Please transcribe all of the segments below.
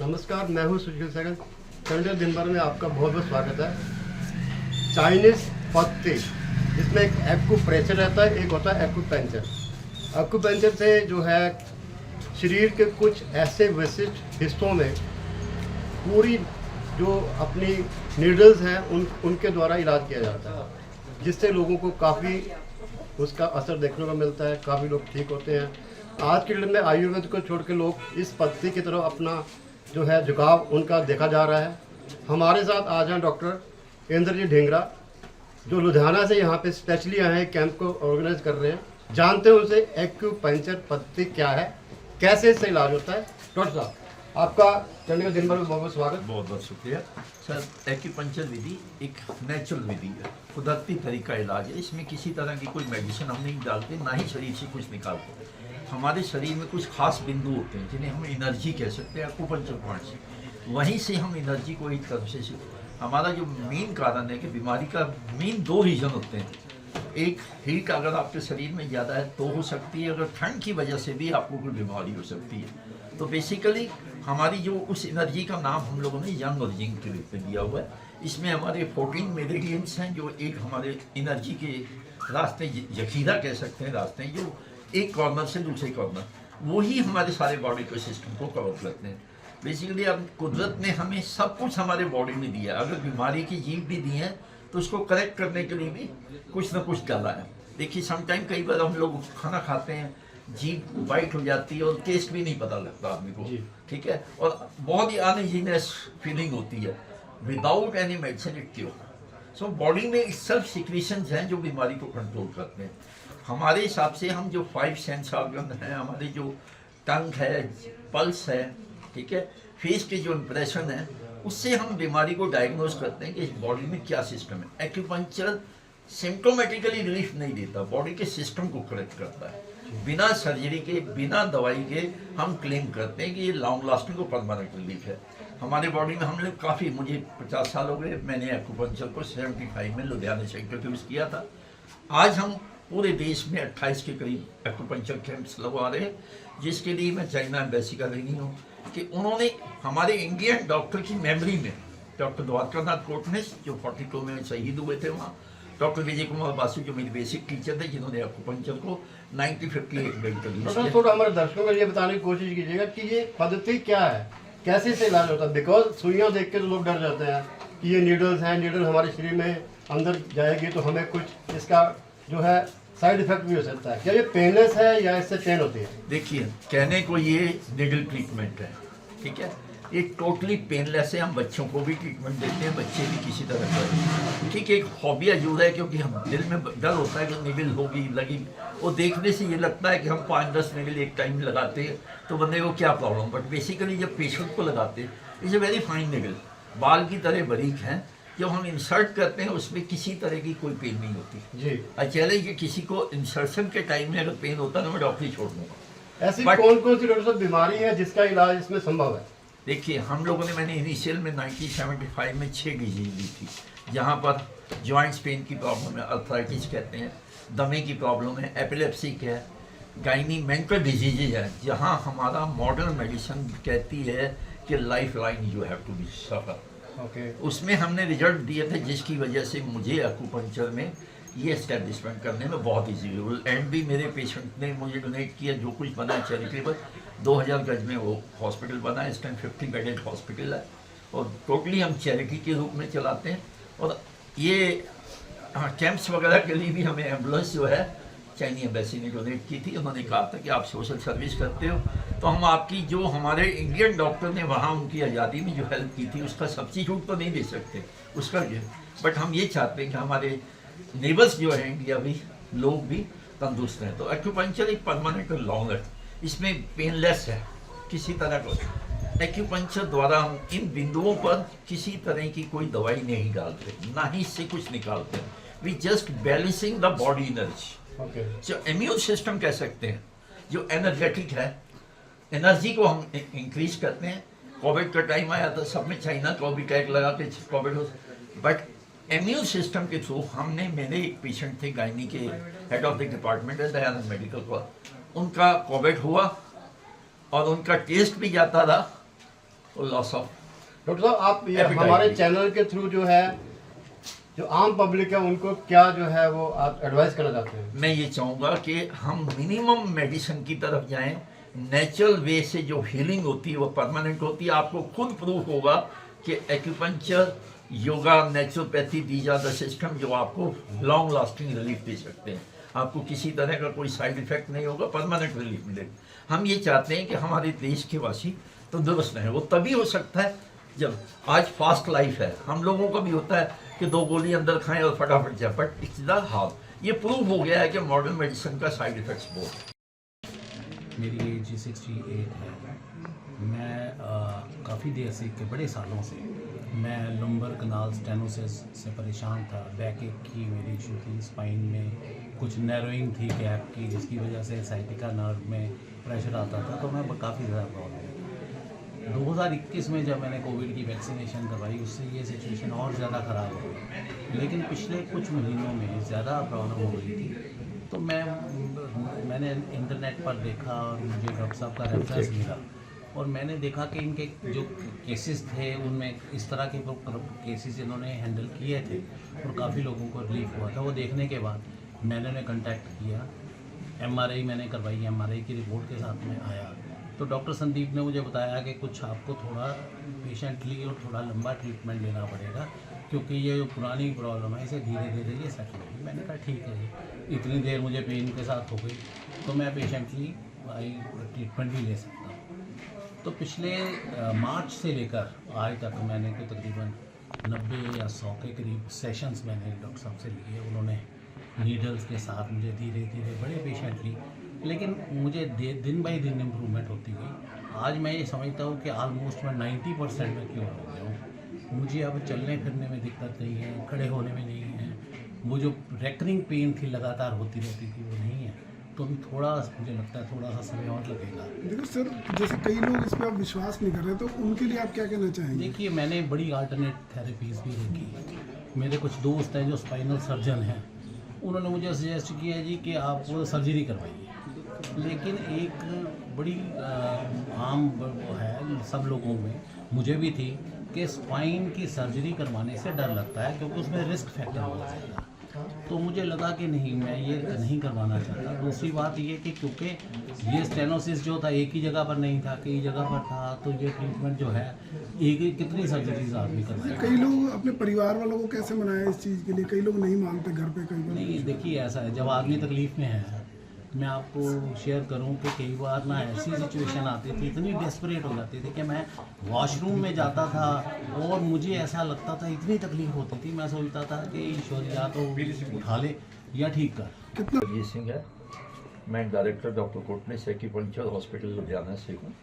नमस्कार, मैं हूँ सुशील सहगल। संडे दिन भर में आपका बहुत बहुत स्वागत है। चाइनीज़ पत्ती, जिसमें एक एक्यूप्रेशर रहता है, एक होता है एक्यूपेंचर। एक्यूपेंचर से जो है शरीर के कुछ ऐसे विशिष्ट हिस्सों में पूरी जो अपनी नीडल्स हैं उनके द्वारा इलाज किया जाता है, जिससे लोगों को काफ़ी उसका असर देखने को मिलता है, काफ़ी लोग ठीक होते हैं। आज के डेट में आयुर्वेद को छोड़ के लोग इस पद्धति की तरफ अपना जो है झुकाव उनका देखा जा रहा है। हमारे साथ आज हैं डॉक्टर इंद्रजीत ढींगरा, जो लुधियाना से यहाँ पे स्पेशली आए हैं, कैंप को ऑर्गेनाइज कर रहे हैं। जानते हैं उनसे एक्यूपंक्चर पद्धति क्या है, कैसे इससे इलाज होता है। डॉक्टर साहब, आपका चंडीगढ़ दिन भर में बहुत बहुत स्वागत। बहुत बहुत शुक्रिया सर। एक्यूपंक्चर विधि एक नेचुरल विधि है, कुदरती तरीका इलाज है। इसमें किसी तरह की कोई मेडिसिन हम नहीं डालते, ना ही शरीर से कुछ निकालते। हमारे शरीर में कुछ खास बिंदु होते हैं जिन्हें हम एनर्जी कह सकते हैं, एक्यूपंक्चर पॉइंट से। वहीं से हम एनर्जी को एक तरफ से हमारा जो मेन कारण है कि बीमारी का मेन दो रीजन होते हैं। एक हीट अगर आपके शरीर में ज़्यादा है तो हो सकती है, अगर ठंड की वजह से भी आपको कोई बीमारी हो सकती है। तो बेसिकली हमारी जो उस एनर्जी का नाम हम लोगों ने यंग और जिंक के रूप में दिया हुआ है। इसमें हमारे 14 मेरिडियंस हैं, जो एक हमारे एनर्जी के रास्ते, जखीरा कह सकते हैं रास्ते हैं, जो एक कॉर्नर से दूसरे कॉर्नर, वही हमारे सारे बॉडी के सिस्टम को कवर करते हैं। बेसिकली अब कुदरत ने हमें सब कुछ हमारे बॉडी में दिया। अगर बीमारी की जीव भी दी है तो उसको करेक्ट करने के लिए भी कुछ ना कुछ डाला है। देखिए समटाइम कई बार हम लोग खाना खाते हैं, जीभ वाइट हो जाती है और टेस्ट भी नहीं पता लगता आदमी को, ठीक है, और बहुत ही अनइजीनेस फीलिंग होती है। Without any medicine it cure. So body में सेल्फ सिक्रीशंस हैं जो बीमारी को कंट्रोल करते हैं। हमारे हिसाब से हम जो 5 सेंस ऑर्गन हैं, हमारे जो टंग है, पल्स है, ठीक है, फेस के जो इंप्रेशन है, उससे हम बीमारी को डायग्नोज करते हैं कि इस बॉडी में क्या सिस्टम है। एक्यूपंक्चर सिम्टोमेटिकली रिलीफ नहीं देता, बॉडी के सिस्टम को करेक्ट करता है। बिना सर्जरी के, बिना दवाई के हम क्लेम करते हैं कि ये लॉन्ग लास्टिंग और परमानेंट रिलीफ है। हमारे बॉडी में हम लोग काफ़ी, मुझे 50 साल हो गए, मैंने एक्यूपंक्चर को 75 में लुधियाना से इंट्रोड्यूस किया था। आज हम पूरे देश में 28 के करीब एक्यूपंक्चर कैंप्स लगवा रहे हैं, जिसके लिए मैं चाइना एम्बेसी का ऋणी हूँ कि उन्होंने हमारे इंडियन डॉक्टर की मेमोरी में, डॉक्टर द्वारकानाथ कोटनेस जो 42 में शहीद हुए थे वहाँ, डॉक्टर विजय कुमार बासु जो मेरे बेसिक टीचर थे, जिन्होंने एक्यूपंक्चर को 1958 में इंट्रोड्यूस। थोड़ा हमारे दर्शकों को ये बताने की कोशिश कीजिएगा कि ये पद्धति क्या है, कैसे इससे इलाज होता है। बिकॉज सुइयाँ देख के तो लोग डर जाते हैं कि ये नीडल्स हैं, नीडल हमारे शरीर में अंदर जाएगी तो हमें कुछ इसका जो है साइड इफेक्ट भी हो सकता है। क्या ये पेनलेस है या इससे पेन होती है? देखिए, कहने को ये निडल ट्रीटमेंट है, ठीक है, ये टोटली पेनलेस है। हम बच्चों को भी ट्रीटमेंट देते हैं, बच्चे भी किसी तरह का, ठीक है, एक हॉबी अजूर है, क्योंकि हम दिल में डर होता है कि निडल होगी, लगी, और देखने से ये लगता है कि हम 5-10 निडल एक टाइम में लगाते हैं तो बंदे को क्या प्रॉब्लम। बट बेसिकली जब पेशेंट को लगाते हैं, is a very fine needle, बाल की तरह बारीक हैं, जब हम इंसर्ट करते हैं उसमें किसी तरह की कोई पेन नहीं होती जी। चैलेंज कि किसी को इंसर्शन के टाइम में अगर पेन होता है तो मैं डॉक्टरी छोड़ दूंगा। ऐसी कौन कौन सी डॉक्टर साहब बीमारी है जिसका इलाज इसमें संभव है? देखिए, हम लोगों ने, मैंने इनिशियल में 1975 में 6 डिजीज ली थी, जहाँ पर जॉइंट्स पेन की प्रॉब्लम है, अर्थराइटिस कहते हैं, दमे की प्रॉब्लम है, एपिलेप्सी है, गाइनी मेंटल डिजीजेज है, जहाँ हमारा मॉडर्न मेडिसिन कहती है कि life line you have to be suffer. उसमें हमने रिजल्ट दिए थे, जिसकी वजह से मुझे एक्यूपंक्चर में ये एस्टेब्लिशमेंट करने में बहुत ईजी हुआ। एंड भी मेरे पेशेंट ने मुझे डोनेट किया, जो कुछ बना है चैरिटेबल, 2000 गज में वो हॉस्पिटल बना है, इस टाइम 50 बेडेड हॉस्पिटल है, और टोटली हम चैरिटी के रूप में चलाते हैं। और ये कैंप्स वगैरह के लिए भी हमें एम्बुलेंस जो है चाइनी एम्बेसी ने डोनेट की थी। उन्होंने कहा था कि आप सोशल सर्विस करते हो तो हम आपकी, जो हमारे इंडियन डॉक्टर ने वहाँ उनकी आज़ादी में जो हेल्प की थी उसका सब्स्टिट्यूट तो नहीं दे सकते उसका ये, बट हम ये चाहते हैं कि हमारे नेबर्स जो हैं इंडिया भी, लोग भी तंदुरुस्त हैं। तो एक्यूपंक्चर एक परमानेंट और लॉन्ग है, इसमें पेनलेस है किसी तरह का। एक्यूपंक्चर द्वारा हम इन बिंदुओं पर किसी तरह की कोई दवाई नहीं डालते, ना ही इससे कुछ निकालते, we just balancing the body energy. जो इम्यून सिस्टम कह सकते हैं, जो एनर्जेटिक है, एनर्जी को हम इंक्रीज करते हैं। कोविड का टाइम आया तो सब में चाइना को भी टैग लगा के कोविड हो, बट इम्यून सिस्टम के थ्रू हमने, मेरे एक पेशेंट थे गायनी के हेड ऑफ द डिपार्टमेंट है दयानंद मेडिकल कॉलेज, उनका कोविड हुआ और उनका टेस्ट भी जाता था और लॉस ऑफ। डॉक्टर साहब, आप ये Appetite हमारे भी। चैनल के थ्रू जो है, जो आम पब्लिक है, उनको क्या जो है वो आप एडवाइस करना चाहते हैं? मैं ये चाहूँगा कि हम मिनिमम मेडिसिन की तरफ जाएं। नेचुरल वे से जो हीलिंग होती है वो परमानेंट होती है। आपको खुद प्रूफ होगा कि acupuncture, yoga, naturopathy, these are the system जो आपको लॉन्ग लास्टिंग रिलीफ दे सकते हैं। आपको किसी तरह का कोई साइड इफेक्ट नहीं होगा, परमानेंट रिलीफ मिलेगा। हम ये चाहते हैं कि हमारे देश के वासी तंदुरुस्त रहें। वो तभी हो सकता है जब, आज फास्ट लाइफ है, हम लोगों का भी होता है कि 2 गोली अंदर खाएं और फटाफट जाए, बट इट्स द हाल। ये प्रूव हो गया है कि मॉडर्न मेडिसिन का साइड इफेक्ट्स बहुत। मेरी एज 68 है। मैं काफ़ी देर से, के बड़े सालों से मैं लंबर कनाल स्टेनोसिस से परेशान था। बैक एक की मेरी इशू थी, स्पाइन में कुछ नैरोइंग थी गैप की, जिसकी वजह से साइटिका नर्व में प्रेशर आता था, तो मैं काफ़ी ज़्यादा प्रॉब्लम। 2021 में जब मैंने कोविड की वैक्सीनेशन करवाई, उससे ये सिचुएशन और ज़्यादा ख़राब हो गई। लेकिन पिछले कुछ महीनों में ज़्यादा प्रॉब्लम हो गई थी, तो मैंने इंटरनेट पर देखा और मुझे डॉक्टर साहब का रेफरेंस मिला, और मैंने देखा कि इनके जो केसेस थे उनमें इस तरह के केसेस इन्होंने हैंडल किए थे और काफ़ी लोगों को रिलीफ हुआ था। वो देखने के बाद मैंने उन्हें कॉन्टैक्ट किया, MRI मैंने करवाई, MRI की रिपोर्ट के साथ में आया, तो डॉक्टर संदीप ने मुझे बताया कि कुछ आपको थोड़ा पेशेंटली और थोड़ा लंबा ट्रीटमेंट लेना पड़ेगा, क्योंकि ये जो पुरानी प्रॉब्लम है इसे धीरे धीरे ये सेटल होगी। मैंने कहा ठीक है जी, इतनी देर मुझे पेन के साथ हो गई तो मैं पेशेंटली ट्रीटमेंट भी ले सकता हूँ। तो पिछले मार्च से लेकर आज तक मैंने कोई तकरीबन 90 या 100 के करीब सेशंस मैंने डॉक्टर साहब से लिए। उन्होंने नीडल्स के साथ मुझे धीरे धीरे बड़े पेशेंटली, लेकिन मुझे दिन बाई दिन इम्प्रूवमेंट होती गई। आज मैं ये समझता हूँ कि आलमोस्ट मैं 90% में क्यों हो गया हूँ। मुझे अब चलने फिरने में दिक्कत नहीं है, खड़े होने में नहीं है, वो जो रेकरिंग पेन थी लगातार होती रहती थी वो नहीं है। तो अभी थोड़ा मुझे लगता है थोड़ा सा समय और लगेगा। देखो सर, जैसे कई लोग इस पर आप विश्वास नहीं कर रहे, तो उनके लिए आप क्या कहना चाहेंगे? देखिए, मैंने बड़ी अल्टरनेट थेरेपीज़ भी देखी। मेरे कुछ दोस्त हैं जो स्पाइनल सर्जन हैं, उन्होंने मुझे सजेस्ट किया है जी कि आप सर्जरी करवाइए, लेकिन एक बड़ी आम वो है सब लोगों में, मुझे भी थी, कि स्पाइन की सर्जरी करवाने से डर लगता है क्योंकि उसमें रिस्क फैक्टर बहुत ज़्यादा। तो मुझे लगा कि नहीं, मैं ये नहीं करवाना चाहता। दूसरी बात ये कि क्योंकि ये स्टेनोसिस जो था एक ही जगह पर नहीं था, कई जगह पर था, तो ये ट्रीटमेंट जो है एक कितनी सर्जरीज आदमी करवाए। कई लोग अपने परिवार वालों को कैसे मनाया इस चीज़ के लिए? कई लोग नहीं मानते घर पे, कई बार नहीं, देखिए ऐसा है, जब आदमी तकलीफ़ में है, मैं आपको शेयर करूं कि कई बार ना ऐसी सिचुएशन आती थी, इतनी डेस्परेट हो जाती थी कि मैं वॉशरूम में जाता था और मुझे ऐसा लगता था, इतनी तकलीफ होती थी, मैं सोचता था कि ईश्वर या तो उठा ले या ठीक कर। कितना अजीत सिंह है, मैं director doctor Kotnis acupuncture hospital Ludhiana से हूँ।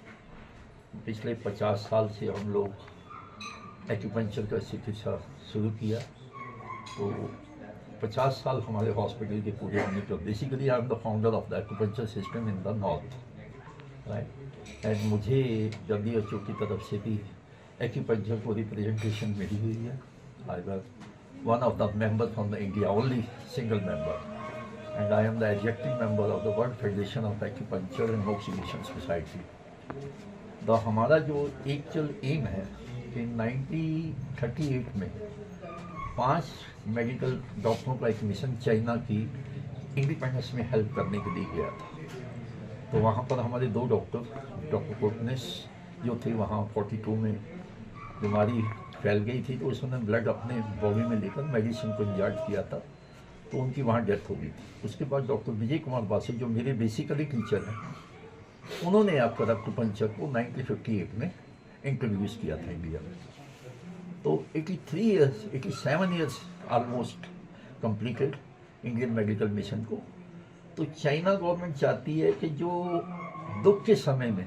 पिछले 50 साल से हम लोग एक्यूपंक्चर का चिकित्सा शुरू किया, तो 50 साल हमारे हॉस्पिटल के पूरे होने के। Basically I am the founder of the acupuncture system in the north, right. And मुझे WHO की तरफ से भी एक्यूपंक्चर को रिप्रेजेंटेशन मिली हुई है। I was one of the member from the India, only single member, and I am the executive member of the world federation of acupuncture and oxidation society. तो हमारा जो एक्चुअल एम है कि 1938 में 5 medical डॉक्टरों का एक मिशन चाइना की इंडिपेंडेंस में हेल्प करने के लिए गया था। तो वहाँ पर हमारे 2 डॉक्टर कोटनेस जो थे, वहाँ 42 में बीमारी फैल गई थी, तो उसने ब्लड अपने बॉडी में लेकर मेडिसिन को इंजेक्ट किया था, तो उनकी वहाँ डेथ हो गई थी। उसके बाद डॉक्टर विजय कुमार बासु, जो मेरे बेसिकली टीचर हैं, उन्होंने आपका एक्यूपंक्चर को 1958 में इंट्रोड्यूस किया था इंडिया में। तो 87 years almost completed Indian medical mission को। तो चाइना गवर्नमेंट चाहती है कि जो दुख के समय में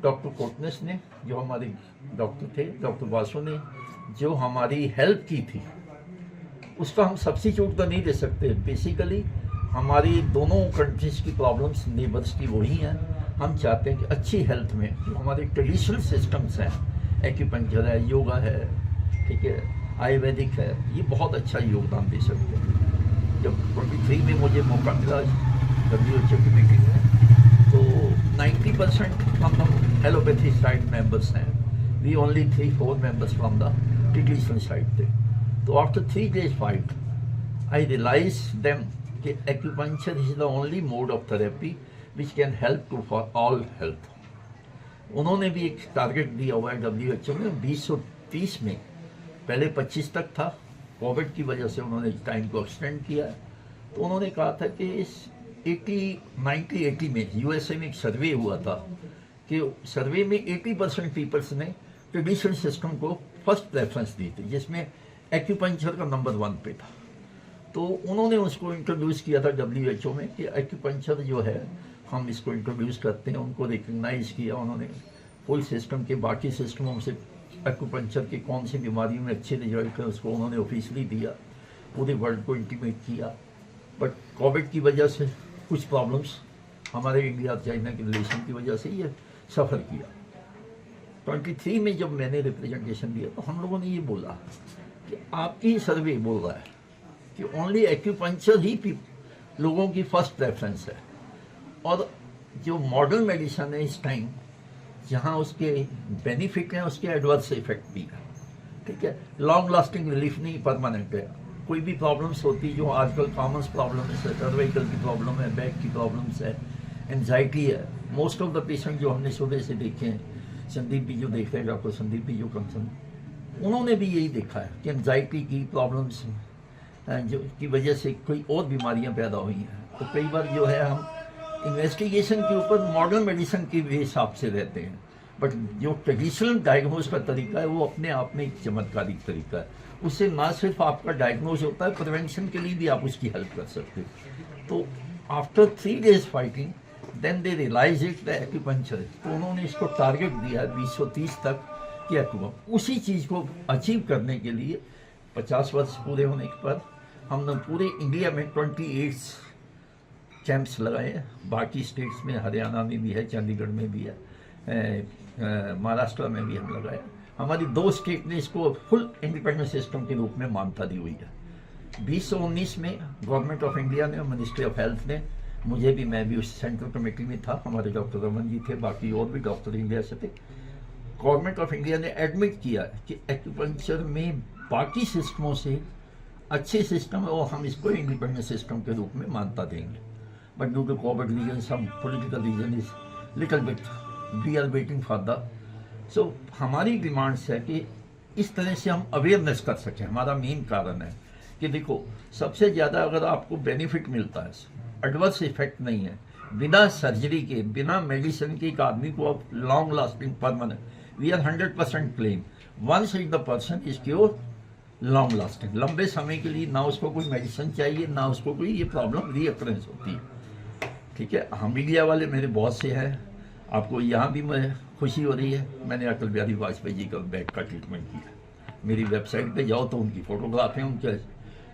डॉक्टर कोटनेस ने, जो हमारे डॉक्टर थे, डॉक्टर बासु ने जो हमारी हेल्प की थी, उसका हम सब्स्टिट्यूट तो नहीं दे सकते। बेसिकली हमारी दोनों कंट्रीज़ की प्रॉब्लम्स नेबर्स की वही हैं। हम चाहते हैं कि अच्छी हेल्थ में जो हमारे ट्रेडिशनल सिस्टम्स हैं, एक्यूपंक्चर है, योगा है, ठीक है, आयुर्वेदिक है, ये बहुत अच्छा योगदान दे सकते हैं। जब 23 में मुझे मौका मिला WHO की मीटिंग में, तो 90% हम एलोपैथी साइड मेंबर्स हैं, we only 3-4 members from the technician side there. So after 3 days fight, I realized them that acupuncture is the only mode of therapy which can help to for all health. उन्होंने भी एक target दिया हुआ है WHO ने 2030 में, पहले 25 तक था, कोविड की वजह से उन्होंने टाइम को एक्सटेंड किया है। तो उन्होंने कहा था कि इस 1980 में USA में एक सर्वे हुआ था कि सर्वे में 80% पीपल्स ने ट्रेडिशनल सिस्टम को फर्स्ट प्रेफरेंस दी थी, जिसमें एक्यूपंक्चर का नंबर 1 पे था। तो उन्होंने उसको इंट्रोड्यूस किया था WHO में कि एक्यूपंक्चर जो है हम इसको इंट्रोड्यूस करते हैं, उनको रिकग्नाइज किया उन्होंने फुल सिस्टम के, बाकी सिस्टमों से एक्यूपंक्चर की कौन सी बीमारियों में अच्छे रिजल्ट है उसको उन्होंने ऑफिशियली दिया, पूरे वर्ल्ड को इंटीमेट किया। बट कोविड की वजह से कुछ प्रॉब्लम्स हमारे इंडिया चाइना के रिलेशन की वजह से ये सफ़र किया। 23 में जब मैंने रिप्रेजेंटेशन दिया तो हम लोगों ने ये बोला कि आपकी सर्वे बोल रहा है कि ओनली एक्यूपंक्चर ही लोगों की फर्स्ट प्रेफरेंस है, और जो मॉडर्न मेडिसिन है इस टाइम जहाँ उसके बेनिफिट हैं उसके एडवर्स इफेक्ट भी है। ठीक है, लॉन्ग लास्टिंग रिलीफ नहीं, परमानेंट है। कोई भी प्रॉब्लम्स होती जो आजकल कॉमन प्रॉब्लम है, सर्वाइकल की प्रॉब्लम है, बैक की प्रॉब्लम्स है, एंजाइटी है। मोस्ट ऑफ द पेशेंट जो हमने सुबह से देखे हैं, संदीप भी जो देख रहे हैं, डॉक्टर संदीप भी जो कंसर्न, उन्होंने भी यही देखा है कि एंजाइटी की प्रॉब्लम्स जो की वजह से कोई और बीमारियां पैदा हुई हैं। तो कई बार जो है हम इन्वेस्टिगेशन के ऊपर मॉडर्न मेडिसिन के भी हिसाब से रहते हैं, बट जो ट्रेडिशनल डायग्नोज का तरीका है वो अपने आप में एक चमत्कारिक तरीका है। उससे ना सिर्फ आपका डायग्नोज होता है, प्रिवेंशन के लिए भी आप उसकी हेल्प कर सकते हो। तो after 3 days fighting then they realise it the acupuncture. तो उन्होंने इसको टारगेट दिया 2030 तक कि एक्यूपंक्चर, उसी चीज़ को अचीव करने के लिए 50 वर्ष पूरे होने पर हमने पूरे इंडिया में 28 कैंप्स लगाए हैं। बाकी स्टेट्स में, हरियाणा में भी है, चंडीगढ़ में भी है, महाराष्ट्र में भी हम लगाए। हमारी 2 स्टेट ने इसको फुल इंडिपेंडेंट सिस्टम के रूप में मान्यता दी हुई है। 2019 में गवर्नमेंट ऑफ इंडिया ने, मिनिस्ट्री ऑफ हेल्थ ने, मुझे भी, मैं भी उस सेंट्रल कमेटी में था, हमारे डॉक्टर रमन जी थे, बाकी और भी डॉक्टर इंडिया से थे। गवर्नमेंट ऑफ इंडिया ने एडमिट किया कि एक्यूपंक्चर में बाकी सिस्टमों से अच्छे सिस्टम है और हम इसको इंडिपेंडेंट सिस्टम के रूप में मान्यता देंगे। But due to covid reason, some political reason is little bit, we are waiting for the. So हमारी डिमांड्स है कि इस तरह से हम अवेयरनेस कर सकें। हमारा मेन कारण है कि देखो, सबसे ज़्यादा अगर आपको बेनिफिट मिलता है, एडवर्स इफेक्ट नहीं है, बिना सर्जरी के, बिना मेडिसिन के, एक आदमी को अब long lasting permanent, we are 100% claim once is the person is cure, long lasting, लंबे समय के लिए, ना उसको कोई मेडिसिन चाहिए, ना उसको कोई ये प्रॉब्लम रीअकरेंस होती है। ठीक है, हम मीडिया वाले मेरे बहुत से हैं, आपको यहाँ भी मैं खुशी हो रही है, मैंने अटल बिहारी वाजपेयी जी का बैक का ट्रीटमेंट किया। मेरी वेबसाइट पे जाओ तो उनकी फोटोग्राफ है, उनके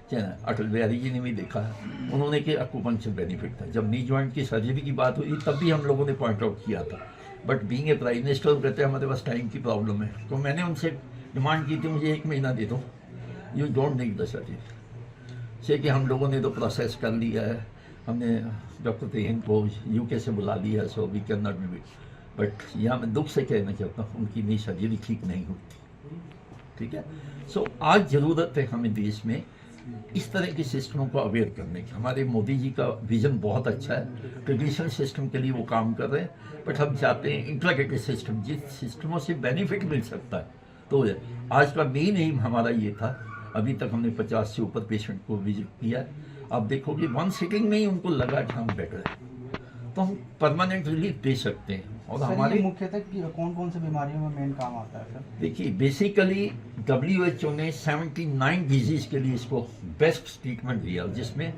चैनल, अटल बिहारी जी ने भी देखा है, उन्होंने कि एक्यूपंक्चर बेनिफिट था। जब नी जॉइंट की सर्जरी की बात हुई तब भी हम लोगों ने पॉइंट आउट किया था, but being a prime minister कहते हैं हमारे पास टाइम की प्रॉब्लम है, तो मैंने उनसे डिमांड की थी मुझे 1 महीना दे दो, you don't need the surgery. से कि हम लोगों ने तो प्रोसेस कर लिया है, हमने डॉक्टर तेहन को UK से बुला लिया, so we can not do it. But यहाँ मैं दुख से कहना चाहता हूँ उनकी नई सर्जरी ठीक नहीं होती। ठीक है, सो आज ज़रूरत है हमें देश में इस तरह के सिस्टमों को अवेयर करने की। हमारे मोदी जी का विजन बहुत अच्छा है, ट्रेडिशनल सिस्टम के लिए वो काम कर रहे हैं, बट हम चाहते हैं इंटीग्रेटेड सिस्टम, जिस सिस्टमों से बेनिफिट मिल सकता है। तो आज का मेन एम हमारा ये था। अभी तक हमने 50 से ऊपर पेशेंट को विजिट किया। अब देखो कि 1 सिटिंग में ही उनको लगा कि हम बेटर है, तो हम परमानेंट रिलीफ दे सकते हैं। और हमारे मुख्यतः कौन कौन सी बीमारियों में मेन काम आता है सर? देखिए, बेसिकली WHO ने 79 डिजीज के लिए इसको बेस्ट ट्रीटमेंट दिया, जिसमें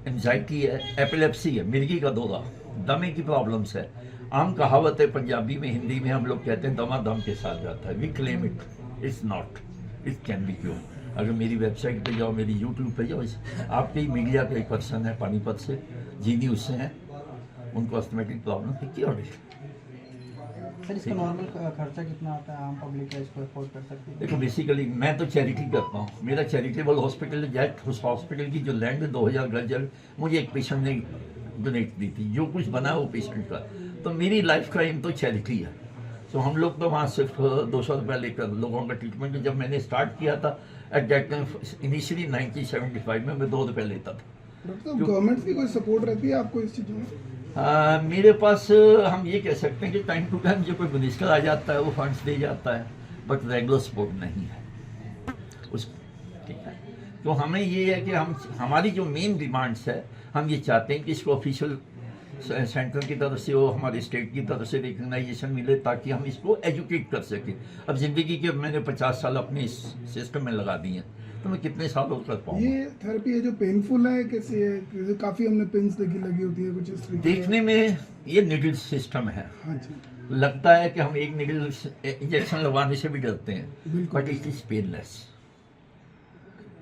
एंजाइटी है, एपिलेप्सी है, मिर्गी का दौरा, दमे की प्रॉब्लम्स है। आम कहावत है पंजाबी में, हिंदी में हम लोग कहते हैं दमा दम के साथ जाता है। We claim it, it's not, it can be cure. अगर मेरी वेबसाइट पे जाओ, मेरी YouTube पे जाओ, आपके ही मीडिया के एक पर्सन है पानीपत से, जी न्यूज़ से हैं, उनको अस्थमेटिक प्रॉब्लम है, क्योर है। सर इसका नॉर्मल खर्चा कितना आता है, आम पब्लिक का इसको अफोर्ड कर सकती है? देखो, बेसिकली मैं तो चैरिटी करता हूँ, मेरा चैरिटेबल हॉस्पिटल है, जैट उस हॉस्पिटल की जो लैंड है 2000 गज मुझे एक पेशेंट ने डोनेट दी थी, जो कुछ बना वो पेशेंट का। तो मेरी लाइफ का एम तो चैरिटी है। तो हम लोग तो वहाँ सिर्फ 200 रुपये लेकर लोगों का ट्रीटमेंट, जब मैंने स्टार्ट किया था एट दैट टाइम इनिशियली 1975 में मैं 2 रुपये लेता था। डॉक्टर साहब गवर्नमेंट की कोई सपोर्ट रहती है आपको इस चीज़ों में? मेरे पास हम ये कह सकते हैं कि टाइम टू टाइम जो कोई मिनिस्टर आ जाता है वो फंड्स दे जाता है, बट रेगुलर सपोर्ट नहीं है उस, ठीक है। तो हमें ये है कि हमारी जो मेन डिमांड्स है, हम ये चाहते हैं कि इसको ऑफिशियल सेंटर की तरफ से हो, हमारे स्टेट की तरफ से रिकग्नाइजेशन मिले, ताकि हम इसको एजुकेट कर सकें। अब ज़िंदगी के मैंने 50 साल अपने इस सिस्टम में लगा दिए हैं, तो मैं कितने साल और कर पाऊँगा। ये थेरेपी है जो पेनफुल है कैसी है? काफ़ी हमने पिन्स देखी लगी होती है कुछ इस तरीके का। देखने में ये निडल सिस्टम है, हाँ जी, लगता है कि हम एक निडल इंजेक्शन लगवाने से भी डरते हैं, बिल्कुल। But it is painless.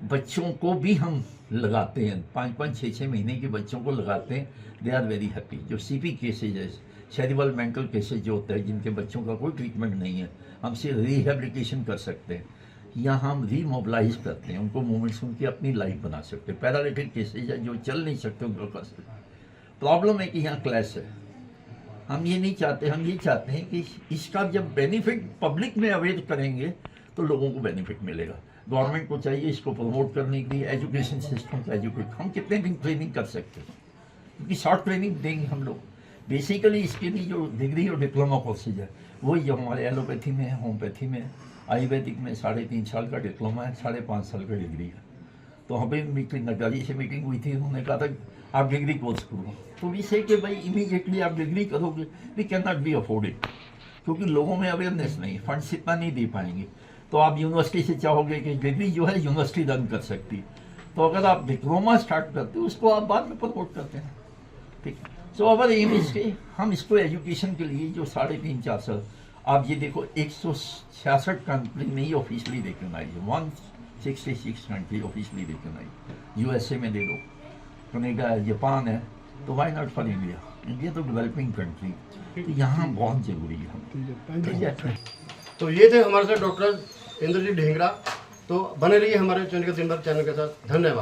बच्चों को भी हम लगाते हैं, 5-5, 6-6 महीने के बच्चों को लगाते हैं, दे आर वेरी हैप्पी। जो सीपी केसेज है, सेरिब्रल मेंटल केसेज जो होता है, जिनके बच्चों का कोई ट्रीटमेंट नहीं है, हम सिर्फ रिहेबिलिटेशन कर सकते हैं या हम रीमोबलाइज करते हैं, उनको मूवमेंट्स उनकी अपनी लाइफ बना सकते हैं। पैरालिटिक केसेज है, जो चल नहीं सकते उनको कर सकते। प्रॉब्लम है कि यहाँ क्लैश है, हम ये नहीं चाहते, हम ये चाहते हैं कि इसका जब बेनिफिट पब्लिक में अवेयर करेंगे तो लोगों को बेनिफिट मिलेगा। गवर्नमेंट को चाहिए इसको प्रमोट करने के लिए, एजुकेशन सिस्टम को एजुकेट, हम कितने दिन ट्रेनिंग कर सकते हैं, क्योंकि शॉर्ट ट्रेनिंग देंगे हम लोग। बेसिकली इसके लिए जो डिग्री और डिप्लोमा कोर्सेज है, वही जो हमारे एलोपैथी में है, होम्योपैथी में, आयुर्वेदिक में 3.5 साल का डिप्लोमा है, 5.5 साल का डिग्री है। तो हमें मीटिंग नगारी से मीटिंग हुई थी, उन्होंने कहा था आप डिग्री कोर्स करो, तो वी से कि भाई इमीडिएटली आप डिग्री करोगे, we can not be afforded, क्योंकि लोगों में अवेयरनेस नहीं, फंड्स इतना नहीं दे पाएंगे। तो आप यूनिवर्सिटी से चाहोगे कि डिग्री जो है यूनिवर्सिटी रन कर सकती, तो अगर आप डिप्लोमा स्टार्ट करते हो उसको आप बाद में प्रमोट करते हैं, ठीक। सो अवर एम इसके, हम इसको एजुकेशन के लिए जो 3.5-4 साल, आप ये देखो 166 कंट्री में ही ऑफिशियली रिकग्नाइज है, 166 कंट्री ऑफिशियली रिकग्नाइज। यूएसए में ले लो, कनाडा है, जापान है, तो why not for India? India तो डेवलपिंग कंट्री, तो यहाँ बहुत ज़रूरी है। ठीक है। तो ये थे हमारे साथ डॉक्टर इंद्रजीत ढींगरा। तो बने रहिए हमारे चैनल के दिन भर चैनल के साथ। धन्यवाद।